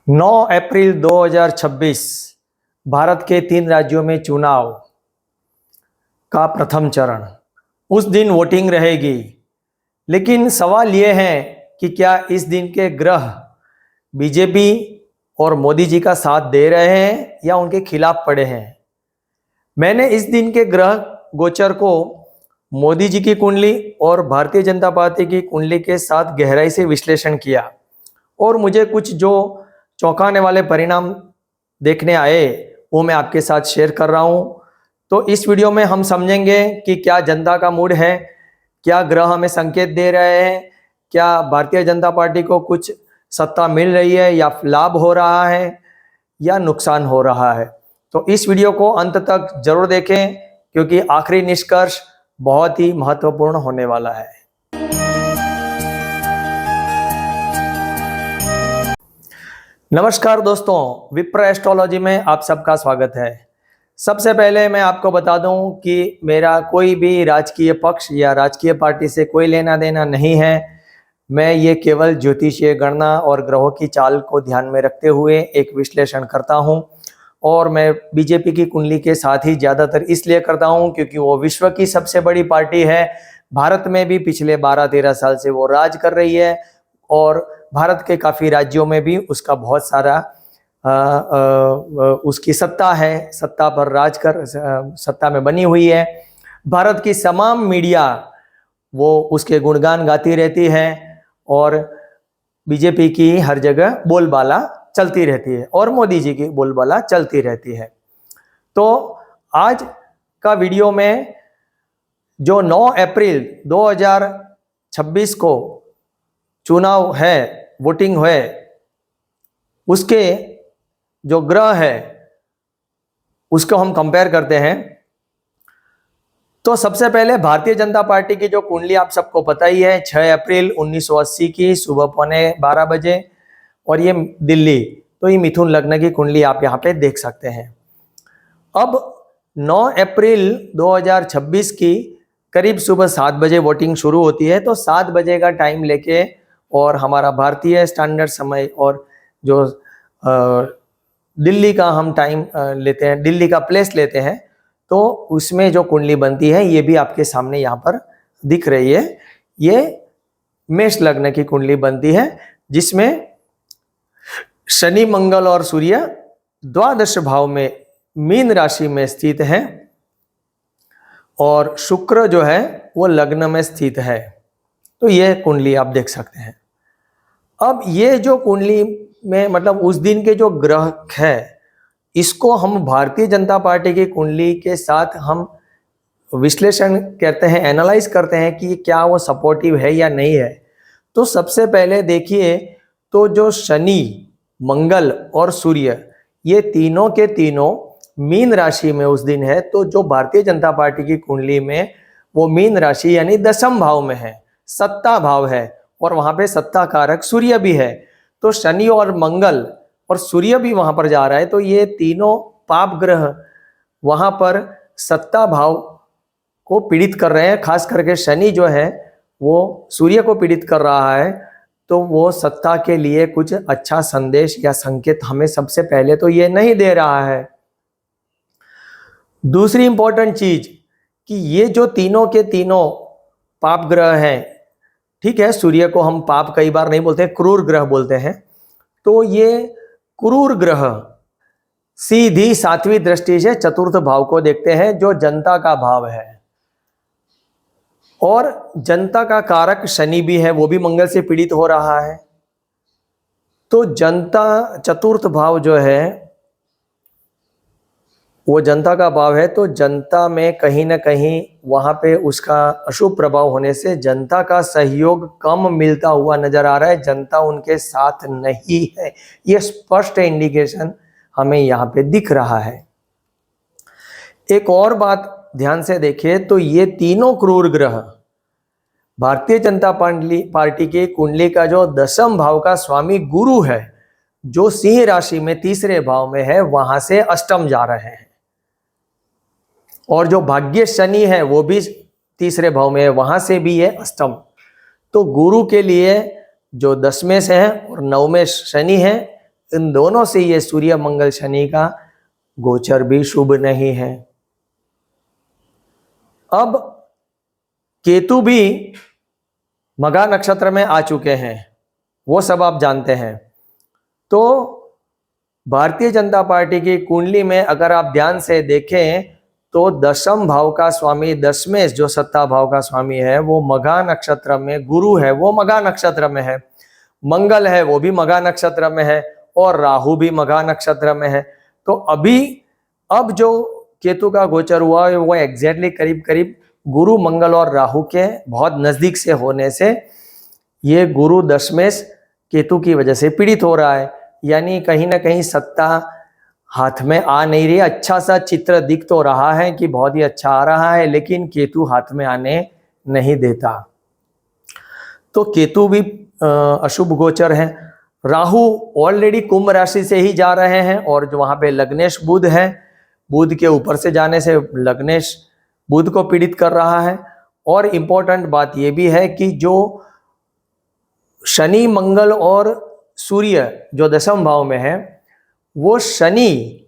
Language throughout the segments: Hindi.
9 अप्रैल 2026 भारत के 3 राज्यों में चुनाव का प्रथम चरण। उस दिन वोटिंग रहेगी, लेकिन सवाल ये है कि क्या इस दिन के ग्रह बीजेपी और मोदी जी का साथ दे रहे हैं या उनके खिलाफ पड़े हैं। मैंने इस दिन के ग्रह गोचर को मोदी जी की कुंडली और भारतीय जनता पार्टी की कुंडली के साथ गहराई से विश्लेषण किया और मुझे कुछ जो चौंकाने वाले परिणाम देखने आए वो मैं आपके साथ शेयर कर रहा हूं। तो इस वीडियो में हम समझेंगे कि क्या जनता का मूड है, क्या ग्रह हमें संकेत दे रहे हैं, क्या भारतीय जनता पार्टी को कुछ सत्ता मिल रही है या लाभ हो रहा है या नुकसान हो रहा है। तो इस वीडियो को अंत तक जरूर देखें, क्योंकि आखिरी निष्कर्ष बहुत ही महत्वपूर्ण होने वाला है। नमस्कार दोस्तों, विप्र एस्ट्रोलॉजी में आप सबका स्वागत है। सबसे पहले मैं आपको बता दूं कि मेरा कोई भी राजकीय पक्ष या राजकीय पार्टी से कोई लेना देना नहीं है। मैं ये केवल ज्योतिषीय गणना और ग्रहों की चाल को ध्यान में रखते हुए एक विश्लेषण करता हूं, और मैं बीजेपी की कुंडली के साथ ही ज़्यादातर इसलिए करता हूं क्योंकि वो विश्व की सबसे बड़ी पार्टी है। भारत में भी पिछले 12-13 साल से वो राज कर रही है और भारत के काफ़ी राज्यों में भी उसका बहुत सारा उसकी सत्ता है, सत्ता पर राज कर सत्ता में बनी हुई है। भारत की तमाम मीडिया वो उसके गुणगान गाती रहती है और बीजेपी की हर जगह बोलबाला चलती रहती है और मोदी जी की बोलबाला चलती रहती है। तो आज का वीडियो में जो 9 अप्रैल 2026 को चुनाव है, वोटिंग है, उसके जो ग्रह है उसको हम कंपेयर करते हैं। तो सबसे पहले भारतीय जनता पार्टी की जो कुंडली आप सबको पता ही है, 6 अप्रैल 1980 की सुबह 11:15 बजे, और ये दिल्ली, तो ये मिथुन लग्न की कुंडली आप यहाँ पे देख सकते हैं। अब 9 अप्रैल 2026 की करीब सुबह 7 बजे वोटिंग शुरू होती है। तो 7 बजे का टाइम लेके और हमारा भारतीय स्टैंडर्ड समय और जो दिल्ली का हम टाइम लेते हैं, दिल्ली का प्लेस लेते हैं, तो उसमें जो कुंडली बनती है ये भी आपके सामने यहाँ पर दिख रही है। ये मेष लग्न की कुंडली बनती है, जिसमें शनि, मंगल और सूर्य द्वादश भाव में मीन राशि में स्थित है और शुक्र जो है वो लग्न में स्थित है। तो ये कुंडली आप देख सकते हैं। अब ये जो कुंडली में मतलब उस दिन के जो ग्रह है, इसको हम भारतीय जनता पार्टी की कुंडली के साथ हम विश्लेषण करते हैं, एनालाइज करते हैं कि क्या वो सपोर्टिव है या नहीं है। तो सबसे पहले देखिए, तो जो शनि, मंगल और सूर्य, ये तीनों के तीनों मीन राशि में उस दिन है। तो जो भारतीय जनता पार्टी की कुंडली में वो मीन राशि यानी दशम भाव में है, सत्ता भाव है, और वहां पे सत्ता कारक सूर्य भी है। तो शनि और मंगल और सूर्य भी वहां पर जा रहा है। तो ये तीनों पाप ग्रह वहां पर सत्ता भाव को पीड़ित कर रहे हैं। खास करके शनि जो है वो सूर्य को पीड़ित कर रहा है। तो वो सत्ता के लिए कुछ अच्छा संदेश या संकेत हमें सबसे पहले तो ये नहीं दे रहा है। दूसरी इंपॉर्टेंट चीज कि ये जो तीनों के तीनों पाप ग्रह हैं, ठीक है, सूर्य को हम पाप कई बार नहीं बोलते, क्रूर ग्रह बोलते हैं। तो ये क्रूर ग्रह सीधी 7वीं दृष्टि से चतुर्थ भाव को देखते हैं, जो जनता का भाव है, और जनता का कारक शनि भी है, वो भी मंगल से पीड़ित हो रहा है। तो जनता, चतुर्थ भाव जो है वो जनता का भाव है। तो जनता में कहीं ना कहीं वहां पे उसका अशुभ प्रभाव होने से जनता का सहयोग कम मिलता हुआ नजर आ रहा है, जनता उनके साथ नहीं है। ये स्पष्ट इंडिकेशन हमें यहाँ पे दिख रहा है। एक और बात ध्यान से देखिए, तो ये तीनों क्रूर ग्रह भारतीय जनता पार्टी की कुंडली का जो दशम भाव का स्वामी गुरु है, जो सिंह राशि में तीसरे भाव में है, वहां से अष्टम जा रहे हैं, और जो भाग्य शनि है वो भी तीसरे भाव में है, वहां से भी है अष्टम। तो गुरु के लिए जो 10वें से है और 9वें शनि है, इन दोनों से ये सूर्य मंगल शनि का गोचर भी शुभ नहीं है। अब केतु भी मघा नक्षत्र में आ चुके हैं, वो सब आप जानते हैं। तो भारतीय जनता पार्टी की कुंडली में अगर आप ध्यान से देखें तो दशम भाव का स्वामी दशमेश जो सत्ता भाव का स्वामी है वो मघा नक्षत्र में, गुरु है वो मघा नक्षत्र में है, मंगल है वो भी मघा नक्षत्र में है और राहु भी मघा नक्षत्र में है। तो अब जो केतु का गोचर हुआ है वो एग्जैक्टली करीब करीब गुरु मंगल और राहु के बहुत नजदीक से होने से ये गुरु दशमेश केतु की वजह से पीड़ित हो रहा है, यानी कहीं ना कहीं सत्ता हाथ में आ नहीं रही। अच्छा सा चित्र दिख तो रहा है कि बहुत ही अच्छा आ रहा है, लेकिन केतु हाथ में आने नहीं देता। तो केतु भी अशुभ गोचर है। राहु ऑलरेडी कुंभ राशि से ही जा रहे हैं और जो वहां पे लग्नेश बुध है, बुध के ऊपर से जाने से लग्नेश बुध को पीड़ित कर रहा है। और इंपॉर्टेंट बात यह भी है कि जो शनि मंगल और सूर्य जो दशम भाव में है वो शनि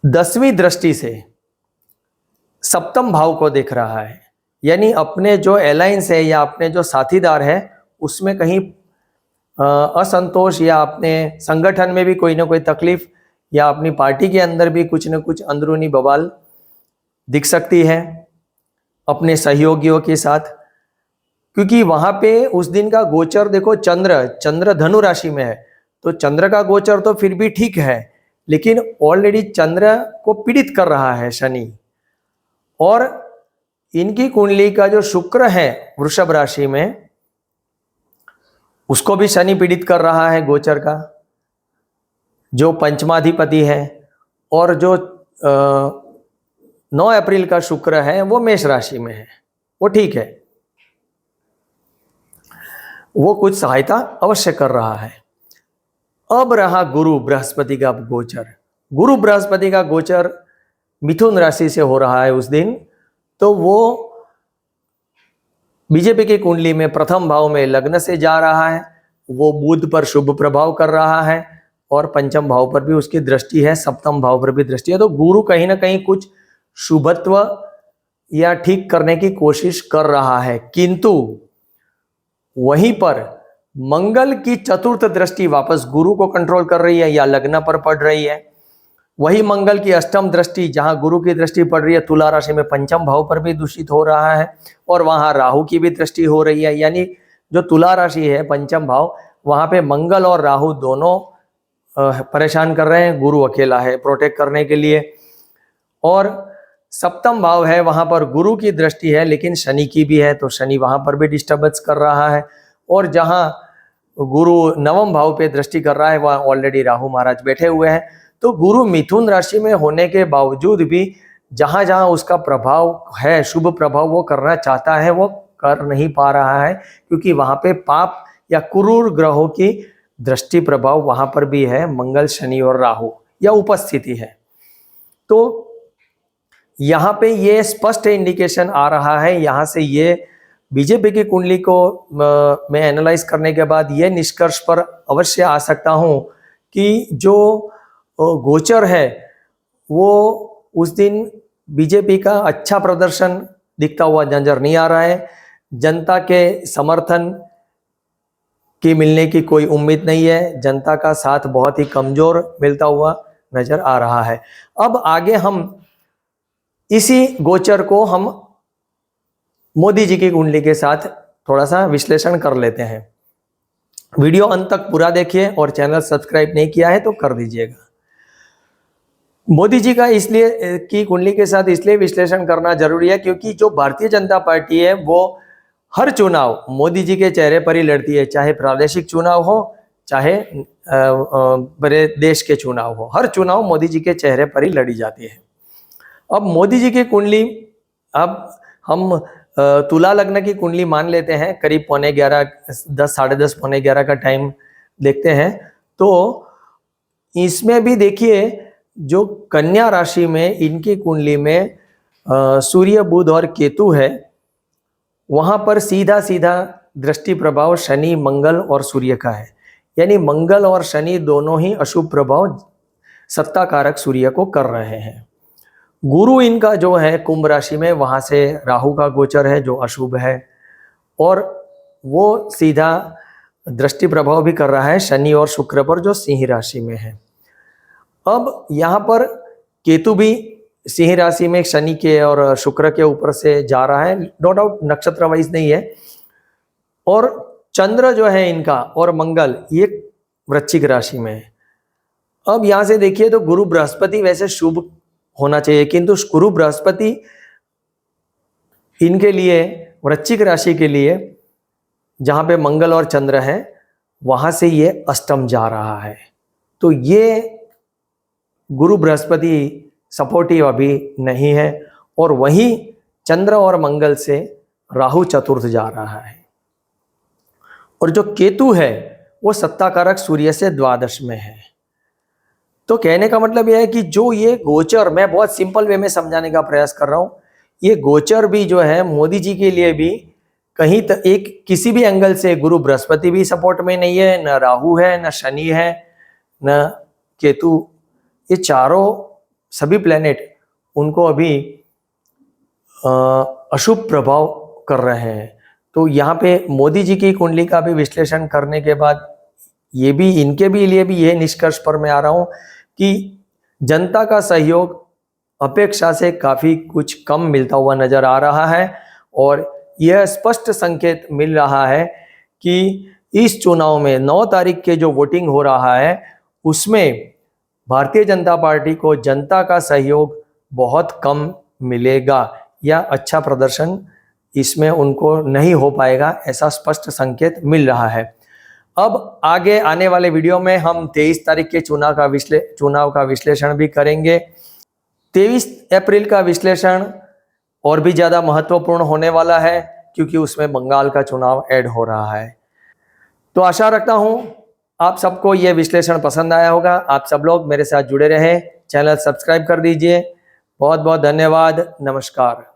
10वीं दृष्टि से सप्तम भाव को देख रहा है, यानी अपने जो अलायंस है या अपने जो साथीदार है उसमें कहीं असंतोष या अपने संगठन में भी कोई ना कोई तकलीफ या अपनी पार्टी के अंदर भी कुछ न कुछ अंदरूनी बवाल दिख सकती है अपने सहयोगियों के साथ। क्योंकि वहां पे उस दिन का गोचर देखो, चंद्र धनु राशि में है, तो चंद्र का गोचर तो फिर भी ठीक है, लेकिन ऑलरेडी चंद्र को पीड़ित कर रहा है शनि। और इनकी कुंडली का जो शुक्र है वृषभ राशि में, उसको भी शनि पीड़ित कर रहा है गोचर का, जो पंचमाधिपति है। और जो 9 अप्रैल का शुक्र है वो मेष राशि में है, वो ठीक है, वो कुछ सहायता अवश्य कर रहा है। अब रहा गुरु बृहस्पति का गोचर। गुरु बृहस्पति का गोचर मिथुन राशि से हो रहा है उस दिन, तो वो बीजेपी की कुंडली में प्रथम भाव में लग्न से जा रहा है, वो बुध पर शुभ प्रभाव कर रहा है और पंचम भाव पर भी उसकी दृष्टि है, सप्तम भाव पर भी दृष्टि है। तो गुरु कहीं ना कहीं कुछ शुभत्व या ठीक करने की कोशिश कर रहा है, किंतु वहीं पर मंगल की चतुर्थ दृष्टि वापस गुरु को कंट्रोल कर रही है या लग्न पर पड़ रही है। वही मंगल की अष्टम दृष्टि जहां गुरु की दृष्टि पड़ रही है तुला राशि में, पंचम भाव पर भी दूषित हो रहा है और वहां राहु की भी दृष्टि हो रही है। यानी जो तुला राशि है पंचम भाव, वहां पे मंगल और राहु दोनों परेशान कर रहे हैं, गुरु अकेला है प्रोटेक्ट करने के लिए। और सप्तम भाव है, वहां पर गुरु की दृष्टि है लेकिन शनि की भी है, तो शनि वहां पर भी डिस्टर्बेंस कर रहा है। और जहां गुरु नवम भाव पे दृष्टि कर रहा है वहां ऑलरेडी राहु महाराज बैठे हुए हैं। तो गुरु मिथुन राशि में होने के बावजूद भी जहां जहां उसका प्रभाव है, शुभ प्रभाव वो करना चाहता है, वो कर नहीं पा रहा है, क्योंकि वहां पे पाप या क्रूर ग्रहों की दृष्टि प्रभाव वहां पर भी है, मंगल शनि और राहु या उपस्थिति है। तो यहाँ पे ये स्पष्ट इंडिकेशन आ रहा है, यहाँ से ये बीजेपी की कुंडली को मैं एनालाइज करने के बाद ये निष्कर्ष पर अवश्य आ सकता हूँ कि जो गोचर है वो उस दिन बीजेपी का अच्छा प्रदर्शन दिखता हुआ नजर नहीं आ रहा है। जनता के समर्थन की मिलने की कोई उम्मीद नहीं है, जनता का साथ बहुत ही कमजोर मिलता हुआ नजर आ रहा है। अब आगे हम इसी गोचर को हम मोदी जी की कुंडली के साथ थोड़ा सा विश्लेषण कर लेते हैं। वीडियो अंत तक पूरा देखिए और चैनल सब्सक्राइब नहीं किया है तो कर दीजिएगा। मोदी जी का इसलिए की कुंडली के साथ इसलिए विश्लेषण करना जरूरी है क्योंकि जो भारतीय जनता पार्टी है वो हर चुनाव मोदी जी के चेहरे पर ही लड़ती है, चाहे प्रादेशिक चुनाव हो चाहे बड़े देश के चुनाव हो, हर चुनाव मोदी जी के चेहरे पर ही लड़ी जाती है। अब मोदी जी की कुंडली, अब हम तुला लग्न की कुंडली मान लेते हैं, करीब 11:15 10 साढ़े 10 11:15 का टाइम देखते हैं। तो इसमें भी देखिए जो कन्या राशि में इनकी कुंडली में सूर्य बुध और केतु है, वहां पर सीधा सीधा दृष्टि प्रभाव शनि मंगल और सूर्य का है। यानी मंगल और शनि दोनों ही अशुभ प्रभाव सत्ता कारक सूर्य को कर रहे हैं। गुरु इनका जो है कुंभ राशि में, वहां से राहु का गोचर है जो अशुभ है, और वो सीधा दृष्टि प्रभाव भी कर रहा है शनि और शुक्र पर जो सिंह राशि में है। अब यहाँ पर केतु भी सिंह राशि में शनि के और शुक्र के ऊपर से जा रहा है, नो डाउट नक्षत्र वाइज नहीं है। और चंद्र जो है इनका और मंगल ये वृश्चिक राशि में है। अब यहां से देखिए तो गुरु बृहस्पति वैसे शुभ होना चाहिए, किंतु गुरु बृहस्पति इनके लिए वृश्चिक राशि के लिए जहां पे मंगल और चंद्र है वहां से ये अष्टम जा रहा है, तो ये गुरु बृहस्पति सपोर्टिव अभी नहीं है। और वहीं चंद्र और मंगल से राहु चतुर्थ जा रहा है, और जो केतु है वो सत्ताकारक सूर्य से द्वादश में है। तो कहने का मतलब यह है कि जो ये गोचर, मैं बहुत सिंपल वे में समझाने का प्रयास कर रहा हूं, ये गोचर भी जो है मोदी जी के लिए भी कहीं एक किसी भी एंगल से गुरु बृहस्पति भी सपोर्ट में नहीं है, न राहु है, न शनि है, न केतु, ये चारों सभी प्लेनेट उनको अभी अशुभ प्रभाव कर रहे हैं। तो यहाँ पे मोदी जी की कुंडली का भी विश्लेषण करने के बाद ये भी इनके भी लिए भी यह निष्कर्ष पर मैं आ रहा हूँ कि जनता का सहयोग अपेक्षा से काफ़ी कुछ कम मिलता हुआ नजर आ रहा है, और यह स्पष्ट संकेत मिल रहा है कि इस चुनाव में 9 तारीख के जो वोटिंग हो रहा है उसमें भारतीय जनता पार्टी को जनता का सहयोग बहुत कम मिलेगा, या अच्छा प्रदर्शन इसमें उनको नहीं हो पाएगा, ऐसा स्पष्ट संकेत मिल रहा है। अब आगे आने वाले वीडियो में हम 23 तारीख के चुनाव का विश्लेषण भी करेंगे। 23 अप्रैल का विश्लेषण और भी ज़्यादा महत्वपूर्ण होने वाला है क्योंकि उसमें बंगाल का चुनाव ऐड हो रहा है। तो आशा रखता हूं आप सबको यह विश्लेषण पसंद आया होगा। आप सब लोग मेरे साथ जुड़े रहे, चैनल सब्सक्राइब कर दीजिए। बहुत बहुत धन्यवाद, नमस्कार।